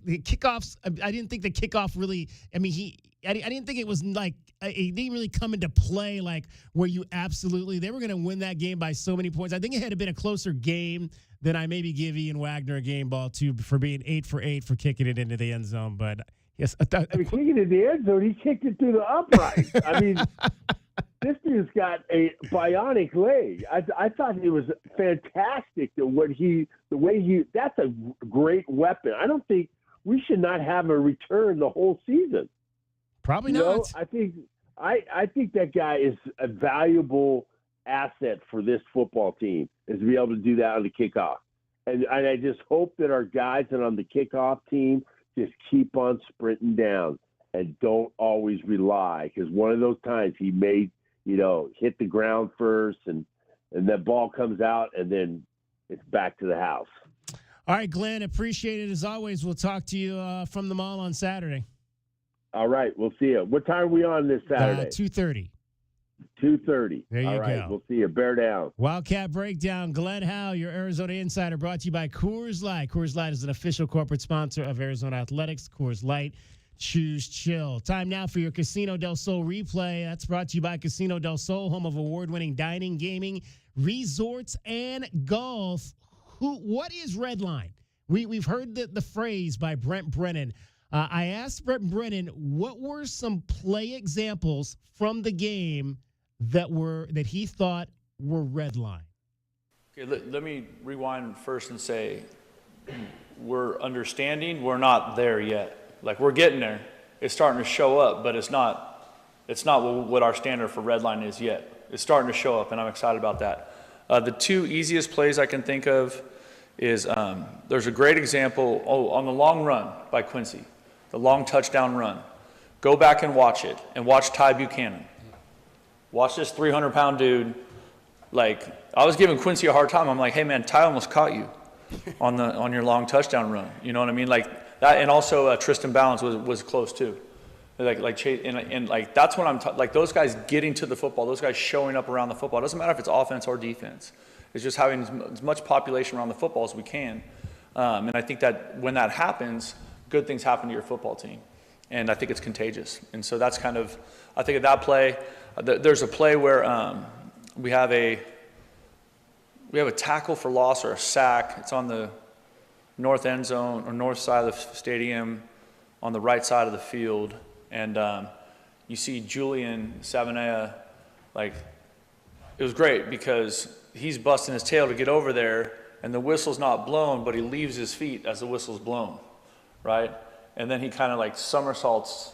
the kickoffs. I didn't think the kickoff really. I mean, I didn't think it was like it didn't really come into play like where you absolutely they were going to win that game by so many points. I think it had been a closer game than I maybe give Ian Wagner a game ball to for being 8 for 8 for kicking it into the end zone. But yes, kicking it in the end zone, he kicked it through the upright. I mean, this dude's got a bionic leg. I thought he was fantastic. That's a great weapon. I don't think we should not have a return the whole season. Probably not. I think that guy is a valuable asset for this football team, is to be able to do that on the kickoff. And I just hope that our guys that are on the kickoff team just keep on sprinting down and don't always rely, because one of those times he may, hit the ground first and that ball comes out and then it's back to the house. All right, Glenn, appreciate it as always. We'll talk to you from the mall on Saturday. All right, we'll see you. What time are we on this Saturday? 2:30. 2:30. There you All right, go. We'll see you. Bear down. Wildcat Breakdown. Glenn Howe, your Arizona Insider, brought to you by Coors Light. Coors Light is an official corporate sponsor of Arizona Athletics. Coors Light, choose chill. Time now for your Casino del Sol replay. That's brought to you by Casino del Sol, home of award-winning dining, gaming, resorts, and golf. What is Redline? We've heard the phrase by Brent Brennan. I asked Brent Brennan what were some play examples from the game that he thought were red line. Okay, let me rewind first and say we're understanding. We're not there yet. Like, we're getting there. It's starting to show up, but it's not what our standard for red line is yet. It's starting to show up, and I'm excited about that. The two easiest plays I can think of is there's a great example on the long run by Quincy. The long touchdown run. Go back and watch it, and watch Ty Buchanan. Watch this 300-pound dude. Like, I was giving Quincy a hard time. I'm like, hey, man, Ty almost caught you on your long touchdown run. You know what I mean? Like that, and also Tristan Ballens was close too. Like Chase, and like that's what I'm like. Those guys getting to the football. Those guys showing up around the football. It doesn't matter if it's offense or defense. It's just having as much population around the football as we can. And I think that when that happens, good things happen to your football team. And I think it's contagious. And so that's kind of, I think of that play. There's a play where we have a tackle for loss or a sack. It's on the north end zone or north side of the stadium on the right side of the field. And you see Julian Savanea, like, it was great because he's busting his tail to get over there, and the whistle's not blown, but he leaves his feet as the whistle's blown, right? And then he kind of like somersaults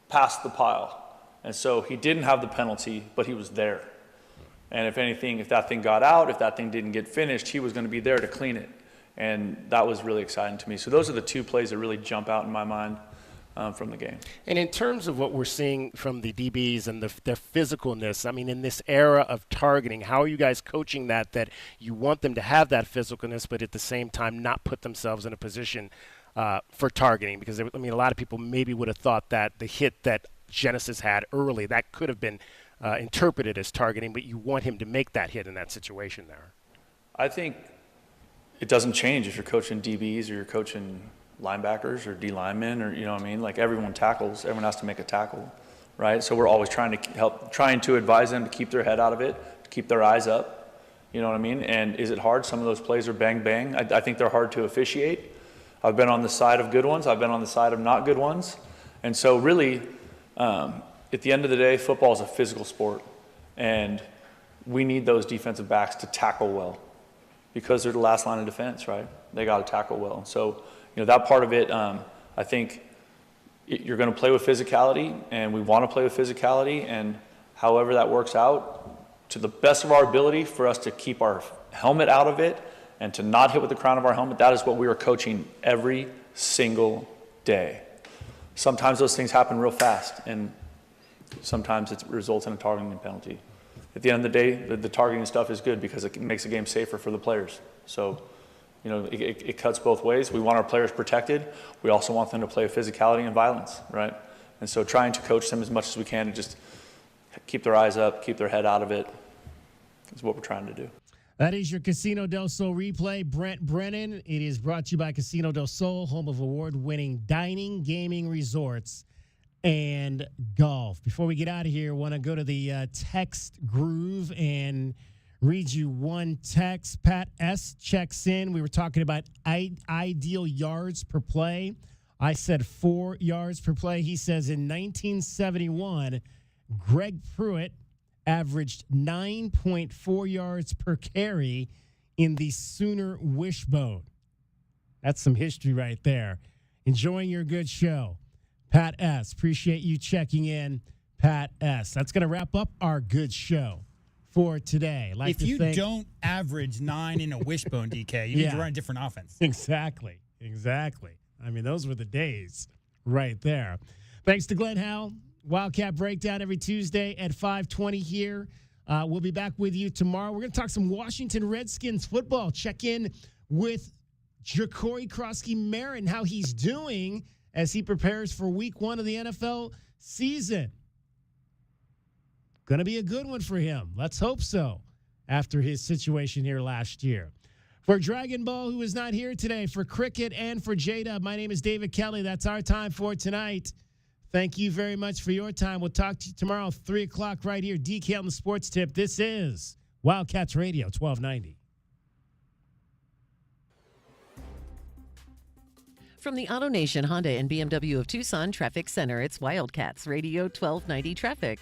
past the pile. And so he didn't have the penalty, but he was there. And if anything, if that thing got out, if that thing didn't get finished, he was going to be there to clean it. And that was really exciting to me. So those are the two plays that really jump out in my mind from the game. And in terms of what we're seeing from the DBs and their physicalness, I mean, in this era of targeting, how are you guys coaching that you want them to have that physicalness, but at the same time not put themselves in a position for targeting? Because, I mean, a lot of people maybe would have thought that the hit that Genesis had early, that could have been interpreted as targeting, but you want him to make that hit in that situation there. I think it doesn't change if you're coaching DBs or you're coaching linebackers or D linemen, or, you know what I mean? Like, everyone tackles, everyone has to make a tackle, right? So we're always trying to advise them to keep their head out of it, to keep their eyes up, you know what I mean? And is it hard? Some of those plays are bang, bang. I think they're hard to officiate. I've been on the side of good ones. I've been on the side of not good ones. And so really, at the end of the day, football is a physical sport, and we need those defensive backs to tackle well because they're the last line of defense, right? They got to tackle well. And so, that part of it, I think you're going to play with physicality, and we want to play with physicality, and however that works out, to the best of our ability for us to keep our helmet out of it and to not hit with the crown of our helmet, that is what we are coaching every single day. Sometimes those things happen real fast, and sometimes it results in a targeting penalty. At the end of the day, the targeting stuff is good because it makes the game safer for the players. So, it cuts both ways. We want our players protected. We also want them to play with physicality and violence, right? And so trying to coach them as much as we can and just keep their eyes up, keep their head out of it is what we're trying to do. That is your Casino del Sol replay. Brent Brennan. It is brought to you by Casino del Sol, home of award-winning dining, gaming, resorts, and golf. Before we get out of here, I want to go to the text groove and read you one text. Pat S. checks in. We were talking about ideal yards per play. I said 4 yards per play. He says in 1971, Greg Pruitt averaged 9.4 yards per carry in the Sooner wishbone. That's some history right there. Enjoying your good show. Pat S. Appreciate you checking in, Pat S. That's going to wrap up our good show for today. If you don't average 9 in a wishbone, DK, you need to run a different offense. Exactly. I mean, those were the days right there. Thanks to Glenn Howell. Wildcat Breakdown every Tuesday at 5:20 here. We'll be back with you tomorrow. We're going to talk some Washington Redskins football. Check in with Ja'Cory Krosky-Marin, how he's doing as he prepares for week 1 of the NFL season. Going to be a good one for him. Let's hope so after his situation here last year. For Dragon Ball, who is not here today, for Cricket and for J-Dub, my name is David Kelly. That's our time for tonight. Thank you very much for your time. We'll talk to you tomorrow, 3 o'clock right here. DK on the Sports Tip. This is Wildcats Radio 1290. From the AutoNation Honda and BMW of Tucson Traffic Center, it's Wildcats Radio 1290 Traffic.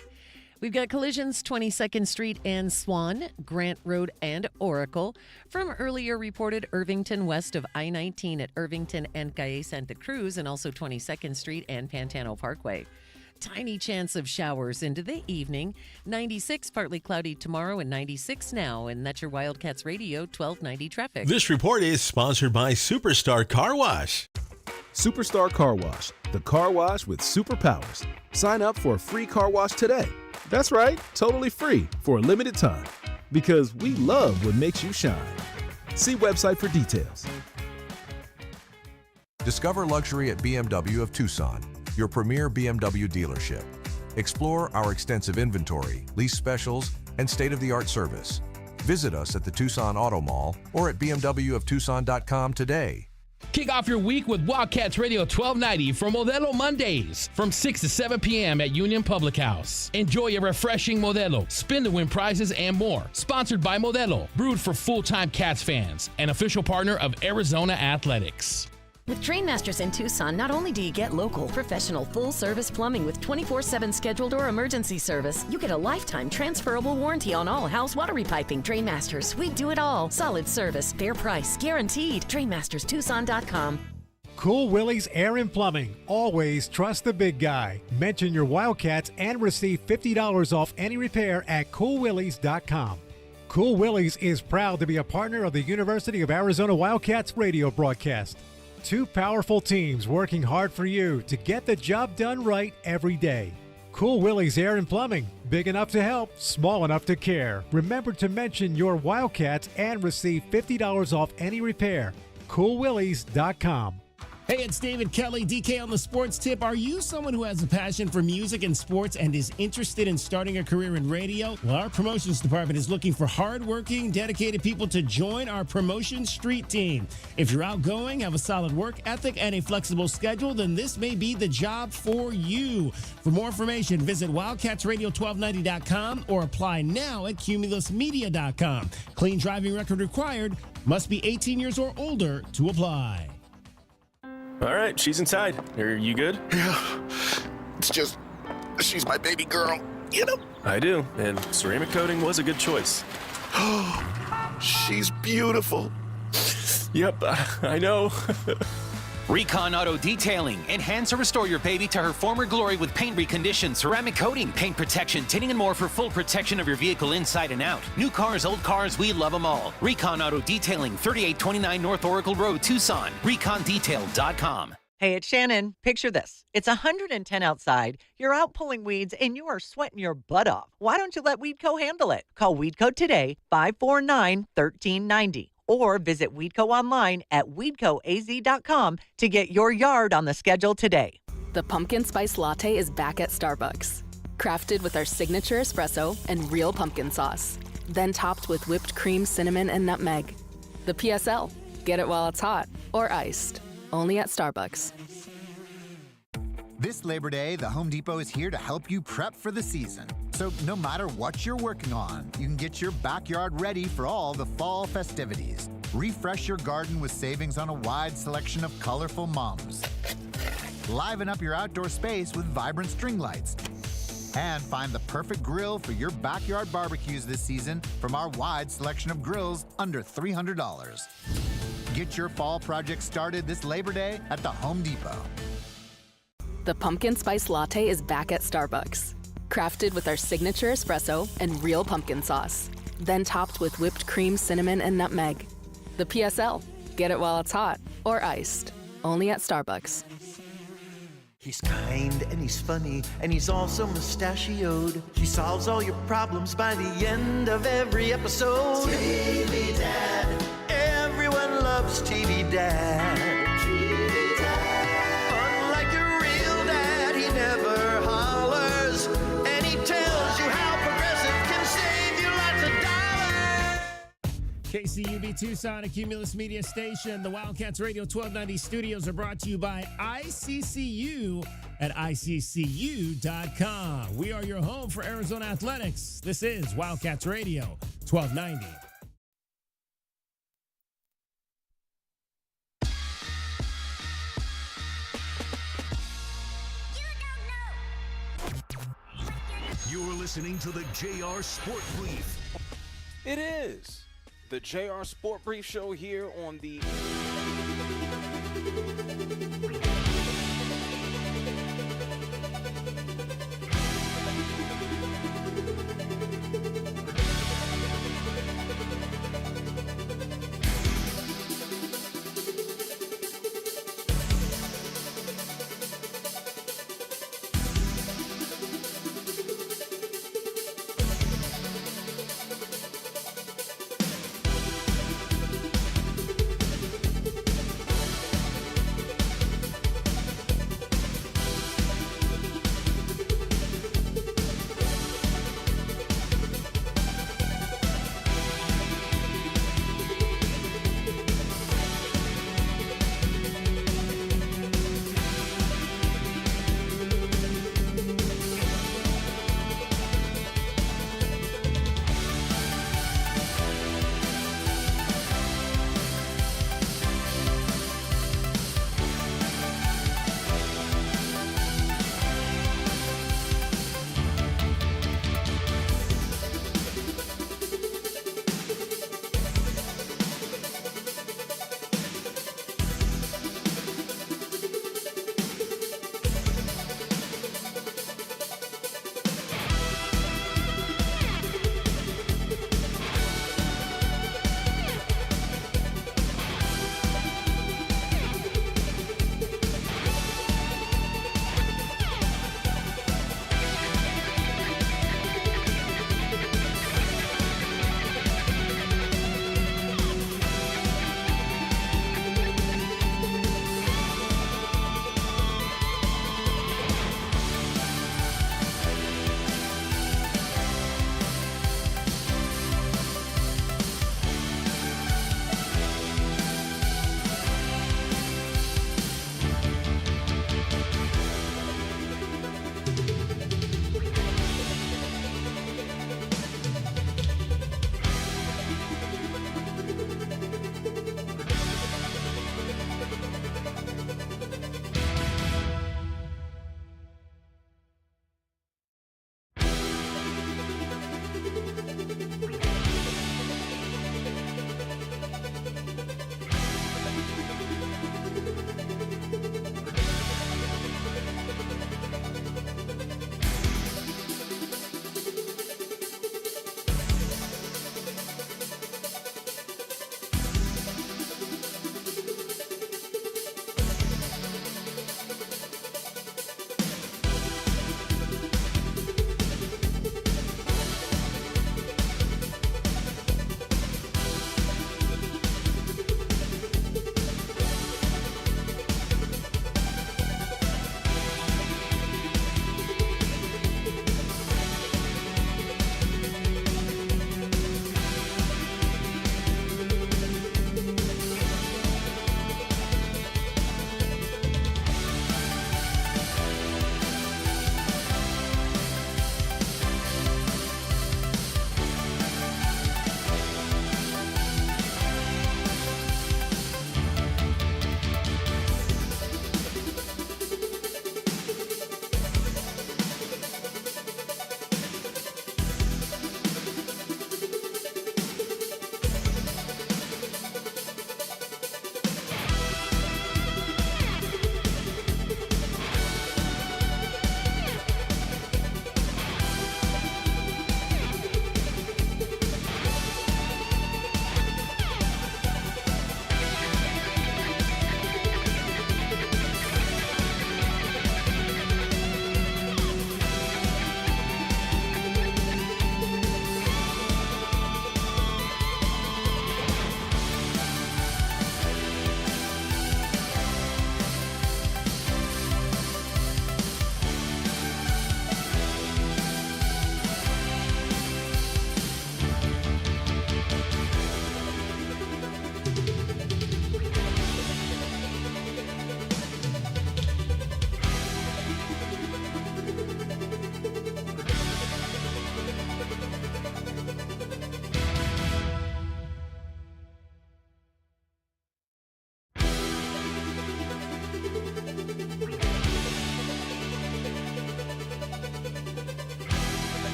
We've got collisions 22nd Street and Swan, Grant Road and Oracle. From earlier reported Irvington west of I-19 at Irvington and Calle Santa Cruz, and also 22nd Street and Pantano Parkway. Tiny chance of showers into the evening. 96 partly cloudy tomorrow and 96 now. And that's your Wildcats Radio 1290 Traffic. This report is sponsored by Superstar Car Wash. Superstar Car Wash, the car wash with superpowers. Sign up for a free car wash today. That's right, totally free for a limited time. Because we love what makes you shine. See website for details. Discover luxury at BMW of Tucson, your premier BMW dealership. Explore our extensive inventory, lease specials, and state-of-the-art service. Visit us at the Tucson Auto Mall or at bmwoftucson.com today. Kick off your week with Wildcats Radio 1290 for Modelo Mondays from 6 to 7 p.m. at Union Public House. Enjoy a refreshing Modelo, spin to win prizes, and more. Sponsored by Modelo, brewed for full-time Cats fans, an official partner of Arizona Athletics. With Trainmasters in Tucson, not only do you get local, professional, full-service plumbing with 24/7 scheduled or emergency service, you get a lifetime transferable warranty on all house water repiping. Trainmasters, we do it all. Solid service, fair price, guaranteed. TrainmastersTucson.com. Cool Willie's Air and Plumbing. Always trust the big guy. Mention your Wildcats and receive $50 off any repair at CoolWillies.com. Cool Willie's is proud to be a partner of the University of Arizona Wildcats radio broadcast. 2 powerful teams working hard for you to get the job done right every day. Cool Willie's Air and Plumbing. Big enough to help, small enough to care. Remember to mention your Wildcats and receive $50 off any repair. CoolWillies.com. Hey, it's David Kelly, DK on the Sports Tip. Are you someone who has a passion for music and sports and is interested in starting a career in radio? Well, our promotions department is looking for hardworking, dedicated people to join our promotion street team. If you're outgoing, have a solid work ethic, and a flexible schedule, then this may be the job for you. For more information, visit wildcatsradio1290.com or apply now at cumulusmedia.com. Clean driving record required. Must be 18 years or older to apply. All right, she's inside. Are you good? Yeah, it's just, she's my baby girl, you know? I do, and ceramic coating was a good choice. She's beautiful. Yep, I know. Recon Auto Detailing. Enhance or restore your baby to her former glory with paint recondition, ceramic coating, paint protection, tinting, and more for full protection of your vehicle inside and out. New cars, old cars, we love them all. Recon Auto Detailing, 3829 North Oracle Road, Tucson. ReconDetail.com. Hey, it's Shannon. Picture this. It's 110 outside. You're out pulling weeds, and you are sweating your butt off. Why don't you let Weedco handle it? Call Weedco today, 549-1390. Or visit Weedco online at weedcoaz.com to get your yard on the schedule today. The pumpkin spice latte is back at Starbucks. Crafted with our signature espresso and real pumpkin sauce. then topped with whipped cream, cinnamon, and nutmeg. The PSL. Get it while it's hot or iced. Only at Starbucks. This Labor Day, the Home Depot is here to help you prep for the season. So no matter what you're working on, you can get your backyard ready for all the fall festivities. Refresh your garden with savings on a wide selection of colorful mums. Liven up your outdoor space with vibrant string lights. And find the perfect grill for your backyard barbecues this season from our wide selection of grills under $300. Get your fall project started this Labor Day at the Home Depot. The pumpkin spice latte is back at Starbucks. Crafted with our signature espresso and real pumpkin sauce. Then topped with whipped cream, cinnamon, and nutmeg. The PSL. Get it while it's hot or iced. Only at Starbucks. He's kind and he's funny and he's also mustachioed. He solves all your problems by the end of every episode. TV Dad. Everyone loves TV Dad. TV Dad. Unlike your real dad, he never hollers. And he tells you how Progressive can save you lots of dollars. KCUB Tucson, a Cumulus Media station. The Wildcats Radio 1290 studios are brought to you by ICCU at ICCU.com. We are your home for Arizona athletics. This is Wildcats Radio 1290. You're listening to the JR Sport Brief. It is the JR Sport Brief Show here on the